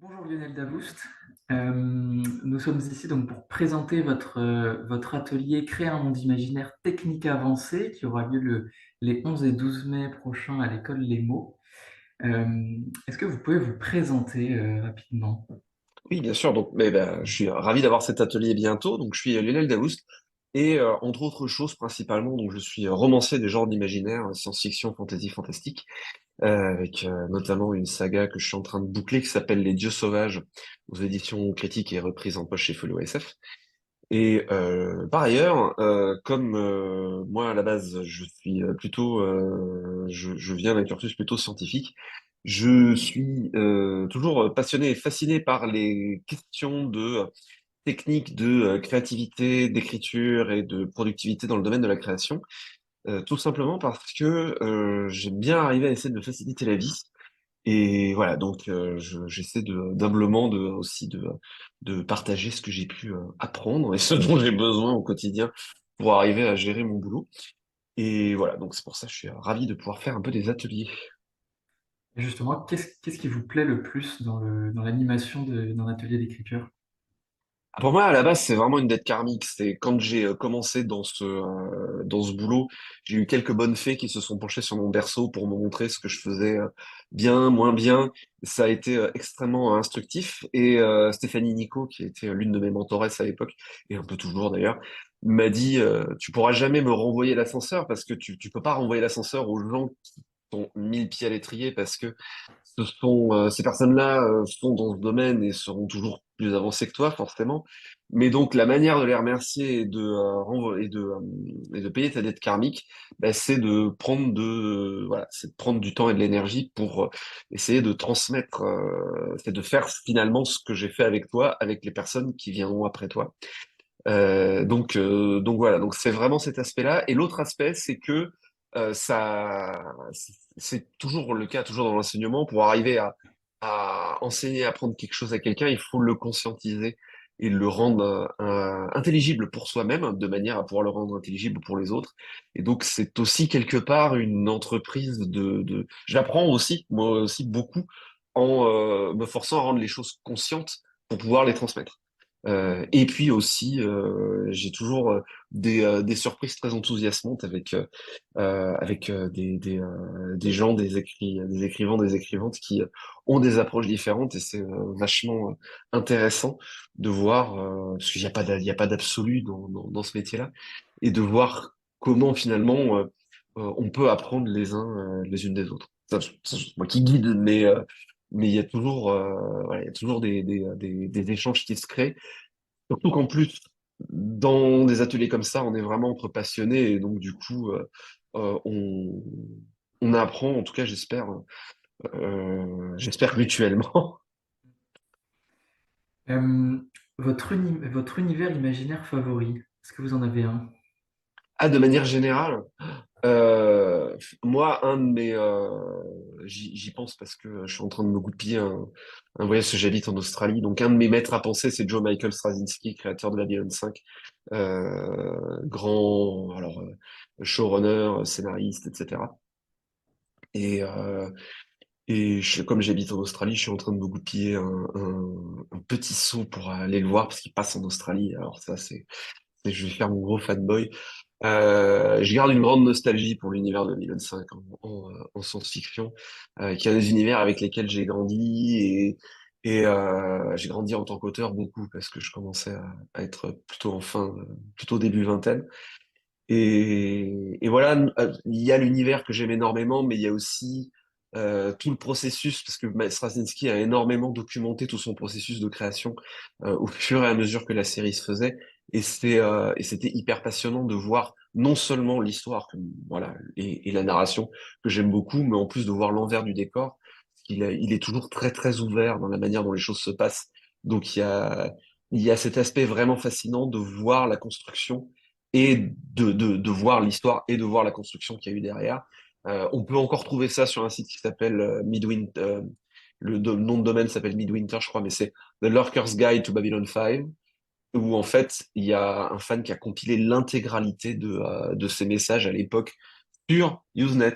Bonjour Lionel Davoust. Nous sommes ici donc pour présenter votre atelier Créer un monde imaginaire technique avancé qui aura lieu les 11 et 12 mai prochains à l'école Les Mots. Euh, Est-ce que vous pouvez vous présenter rapidement? Oui, bien sûr. Donc, je suis ravi d'avoir cet atelier bientôt. Donc, je suis Lionel Daoust et entre autres choses principalement, donc je suis romancier des genres d'imaginaire, science-fiction, fantasy, fantastique, avec notamment une saga que je suis en train de boucler qui s'appelle Les Dieux Sauvages aux éditions critiques et reprise en poche chez Folio SF. Et par ailleurs, comme moi à la base, je suis je viens d'un cursus plutôt scientifique. Je suis toujours passionné et fasciné par les questions de technique, de créativité, d'écriture et de productivité dans le domaine de la création. Tout simplement parce que j'aime bien arriver à essayer de me faciliter la vie. Et voilà, donc j'essaie d'humblement de partager ce que j'ai pu apprendre et ce dont j'ai besoin au quotidien pour arriver à gérer mon boulot. Et voilà, donc c'est pour ça que je suis ravi de pouvoir faire un peu des ateliers. Et justement, qu'est-ce qui vous plaît le plus dans l'animation d'un atelier d'écriture? Pour moi, à la base, c'est vraiment une dette karmique. C'est quand j'ai commencé dans ce boulot, j'ai eu quelques bonnes fées qui se sont penchées sur mon berceau pour me montrer ce que je faisais bien, moins bien. Ça a été extrêmement instructif. Et Stéphanie Nico, qui était l'une de mes mentoresses à l'époque, et un peu toujours d'ailleurs, m'a dit tu pourras jamais me renvoyer l'ascenseur parce que tu peux pas renvoyer l'ascenseur aux gens qui sont 1000 pieds à l'étrier parce que ces personnes-là sont dans ce domaine et seront toujours plus avancées que toi, forcément. Mais donc, la manière de les remercier et de payer ta dette karmique, bah, c'est de prendre du temps et de l'énergie pour essayer de transmettre, c'est de faire finalement ce que j'ai fait avec toi, avec les personnes qui viendront après toi. Donc voilà, donc c'est vraiment cet aspect-là. Et l'autre aspect, c'est que c'est toujours le cas, toujours dans l'enseignement, pour arriver à enseigner, à apprendre quelque chose à quelqu'un, il faut le conscientiser et le rendre intelligible pour soi-même, de manière à pouvoir le rendre intelligible pour les autres. Et donc c'est aussi quelque part une entreprise J'apprends aussi, moi aussi, beaucoup en me forçant à rendre les choses conscientes pour pouvoir les transmettre. Et puis aussi, j'ai toujours des surprises très enthousiasmantes avec des gens, des écrivains, des écrivantes qui ont des approches différentes et c'est vachement intéressant de voir, parce qu'il n'y a il y a pas d'absolu dans ce métier-là, et de voir comment finalement on peut apprendre les uns les unes des autres. Ça, c'est moi qui guide, mais il y a toujours, voilà, il y a toujours des échanges qui se créent. Surtout qu'en plus, dans des ateliers comme ça, on est vraiment entre passionnés et donc du coup, euh, on, on apprend, en tout cas, j'espère mutuellement. Euh, Votre univers imaginaire favori, est-ce que vous en avez un? Ah, de manière générale, euh, moi, j'y pense parce que je suis en train de me goupiller un voyage parce que j'habite en Australie. Donc, un de mes maîtres à penser, c'est Joe Michael Straczynski, créateur de Babylon 5, showrunner, scénariste, etc. Et, euh, comme j'habite en Australie, je suis en train de me goupiller un petit saut pour aller le voir parce qu'il passe en Australie. Alors ça, je vais faire mon gros fanboy. Je garde une grande nostalgie pour l'univers de 2025 en science-fiction, qui est un des univers avec lesquels j'ai grandi et j'ai grandi en tant qu'auteur beaucoup parce que je commençais à être plutôt début vingtaine. Et voilà, il y a l'univers que j'aime énormément, mais il y a aussi tout le processus, parce que Straczynski a énormément documenté tout son processus de création au fur et à mesure que la série se faisait. Et c'était hyper passionnant de voir non seulement l'histoire voilà, et la narration que j'aime beaucoup, mais en plus de voir l'envers du décor. Il est toujours très très ouvert dans la manière dont les choses se passent. Donc il y a cet aspect vraiment fascinant de voir la construction et de voir l'histoire et de voir la construction qu'il y a eu derrière. On peut encore trouver ça sur un site qui s'appelle Midwinter. Nom de domaine s'appelle Midwinter, je crois, mais c'est The Lurker's Guide to Babylon 5, où en fait, il y a un fan qui a compilé l'intégralité de ces messages à l'époque sur Usenet,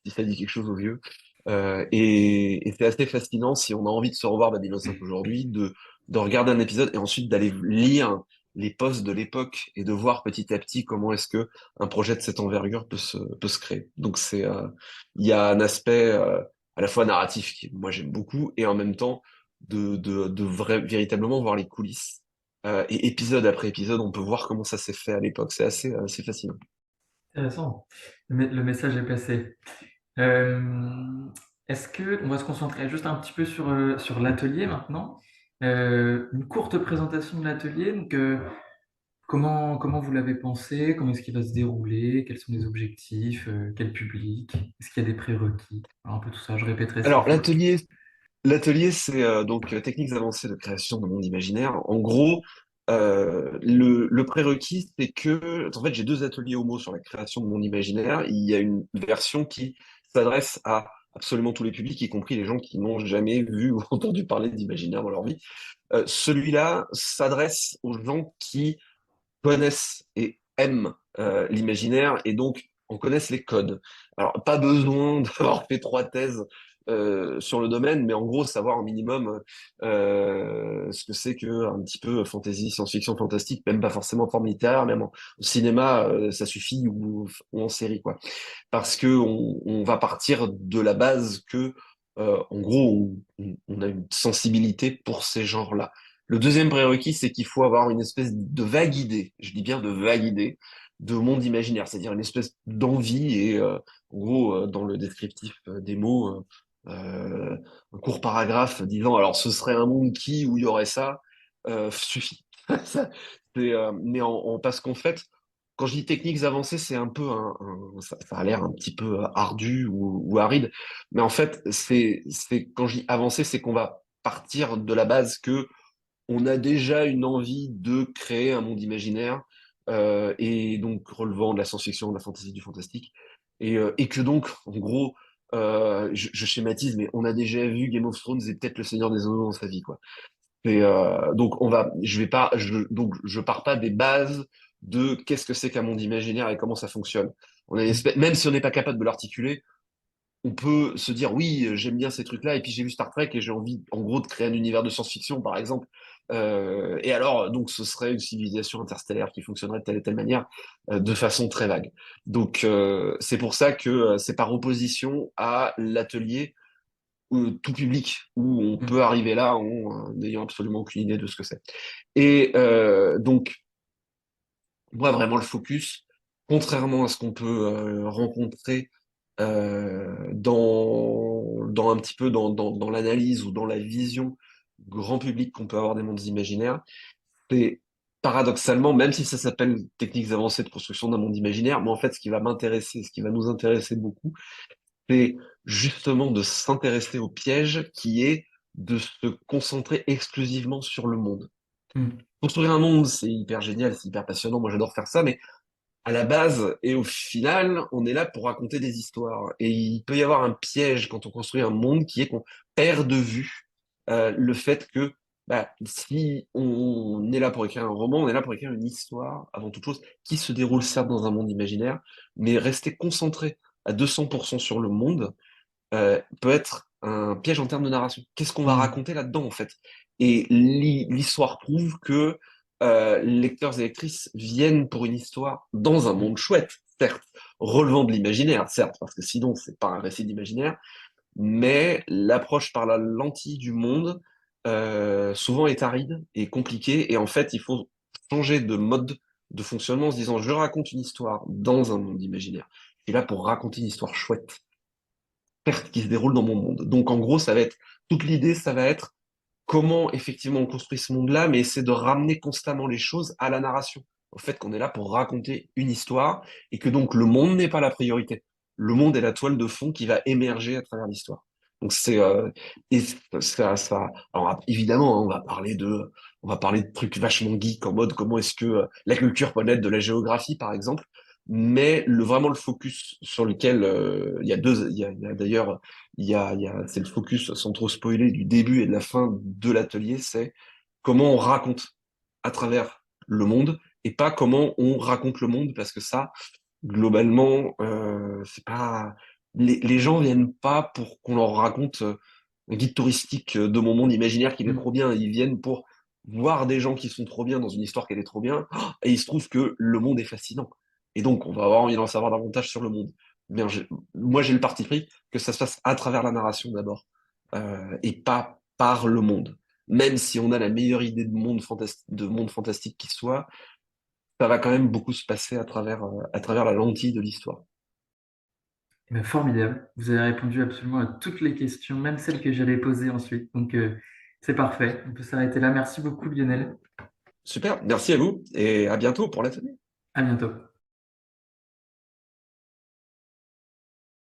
si ça dit quelque chose aux vieux. Et c'est assez fascinant si on a envie de se revoir Babylon 5 aujourd'hui, de regarder un épisode et ensuite d'aller lire les posts de l'époque et de voir petit à petit comment est-ce que un projet de cette envergure peut se créer. Donc il y a un aspect à la fois narratif qui moi j'aime beaucoup et en même temps véritablement voir les coulisses. Et épisode après épisode, on peut voir comment ça s'est fait à l'époque. C'est assez fascinant. Intéressant. Le message est passé. Euh, Est-ce que on va se concentrer juste un petit peu sur l'atelier maintenant? Une courte présentation de l'atelier. Donc, comment vous l'avez pensé? Comment est-ce qu'il va se dérouler? Quels sont les objectifs? Quel public? Est-ce qu'il y a des prérequis? Alors, un peu tout ça. Je répéterai s'il Alors faut. l'atelier, c'est donc techniques avancées de création de monde imaginaire. En gros, le prérequis, c'est que, en fait, j'ai deux ateliers homo sur la création de monde imaginaire. Il y a une version qui s'adresse à absolument tous les publics, y compris les gens qui n'ont jamais vu ou entendu parler d'imaginaire dans leur vie. Celui-là s'adresse aux gens qui connaissent et aiment l'imaginaire et donc on connaisse les codes. Alors, pas besoin d'avoir fait trois thèses sur le domaine, mais en gros, savoir un minimum ce que c'est que un petit peu fantasy, science-fiction, fantastique, même pas forcément forme littéraire, même au cinéma, ça suffit ou en série, quoi. Parce que on va partir de la base que, en gros, on a une sensibilité pour ces genres-là. Le deuxième prérequis, c'est qu'il faut avoir une espèce de vague idée, je dis bien de vague idée, de monde imaginaire, c'est-à-dire une espèce d'envie et, en gros, dans le descriptif des mots, un court paragraphe disant, alors ce serait un monde qui, où il y aurait ça, suffit. Ça, mais parce qu'en fait, quand je dis techniques avancées, c'est un peu ça a l'air un petit peu ardu ou aride, mais en fait, quand je dis avancé, c'est qu'on va partir de la base que on a déjà une envie de créer un monde imaginaire, et donc relevant de la science-fiction, de la fantasy, du fantastique, et que donc, en gros, je schématise, mais on a déjà vu Game of Thrones et peut-être Le Seigneur des Anneaux dans sa vie, quoi. Donc je vais pas, donc je pars pas des bases de qu'est-ce que c'est qu'un monde imaginaire et comment ça fonctionne. Même si on n'est pas capable de l'articuler, on peut se dire oui, j'aime bien ces trucs-là, et puis j'ai vu Star Trek et j'ai envie, en gros, de créer un univers de science-fiction, par exemple. Et alors, donc, ce serait une civilisation interstellaire qui fonctionnerait de telle et telle manière, de façon très vague. Donc, c'est pour ça que c'est par opposition à l'atelier tout public, où on peut arriver là en n'ayant absolument aucune idée de ce que c'est. Et donc, moi, vraiment, le focus, contrairement à ce qu'on peut rencontrer dans un petit peu dans l'analyse ou dans la vision grand public qu'on peut avoir des mondes imaginaires, c'est paradoxalement, même si ça s'appelle techniques avancées de construction d'un monde imaginaire, moi en fait ce qui va m'intéresser, ce qui va nous intéresser beaucoup, c'est justement de s'intéresser au piège qui est de se concentrer exclusivement sur le monde. Hmm. Construire un monde, c'est hyper génial, c'est hyper passionnant, moi j'adore faire ça, mais à la base et au final, on est là pour raconter des histoires. Et il peut y avoir un piège quand on construit un monde qui est qu'on perd de vue le fait que bah, si on est là pour écrire un roman, on est là pour écrire une histoire, avant toute chose, qui se déroule certes dans un monde imaginaire, mais rester concentré à 200% sur le monde peut être un piège en termes de narration. Qu'est-ce qu'on va Hmm. raconter là-dedans, en fait? Et l'histoire prouve que lecteurs et lectrices viennent pour une histoire dans un monde chouette, certes, relevant de l'imaginaire, certes, parce que sinon, c'est pas un récit d'imaginaire, mais l'approche par la lentille du monde souvent est aride et compliquée, et en fait, il faut changer de mode de fonctionnement en se disant, je raconte une histoire dans un monde imaginaire. Je suis là pour raconter une histoire chouette certes, qui se déroule dans mon monde. Donc en gros, ça va être toute l'idée, ça va être comment effectivement on construit ce monde-là, mais c'est de ramener constamment les choses à la narration, au fait qu'on est là pour raconter une histoire et que donc le monde n'est pas la priorité. Le monde est la toile de fond qui va émerger à travers l'histoire. Donc et ça. Alors évidemment, hein, on va parler de trucs vachement geeks en mode comment est-ce que la culture peut naître de la géographie, par exemple. Mais vraiment le focus sur lequel il y a il y a d'ailleurs c'est le focus sans trop spoiler du début et de la fin de l'atelier, c'est comment on raconte à travers le monde et pas comment on raconte le monde parce que ça, globalement, c'est pas. les gens viennent pas pour qu'on leur raconte un guide touristique de mon monde imaginaire qui est trop Mm. bien. Ils viennent pour voir des gens qui sont trop bien dans une histoire qui est trop bien. Et il se trouve que le monde est fascinant. Et donc, on va avoir envie d'en savoir davantage sur le monde. Mais moi, j'ai le parti pris que ça se passe à travers la narration d'abord, et pas par le monde. Même si on a la meilleure idée de monde fantastique qui soit, ça va quand même beaucoup se passer à travers la lentille de l'histoire. Eh ben, formidable. Vous avez répondu absolument à toutes les questions, même celles que j'allais poser ensuite. Donc, c'est parfait. On peut s'arrêter là. Merci beaucoup, Lionel. Super, merci à vous et à bientôt pour l'atelier. À bientôt.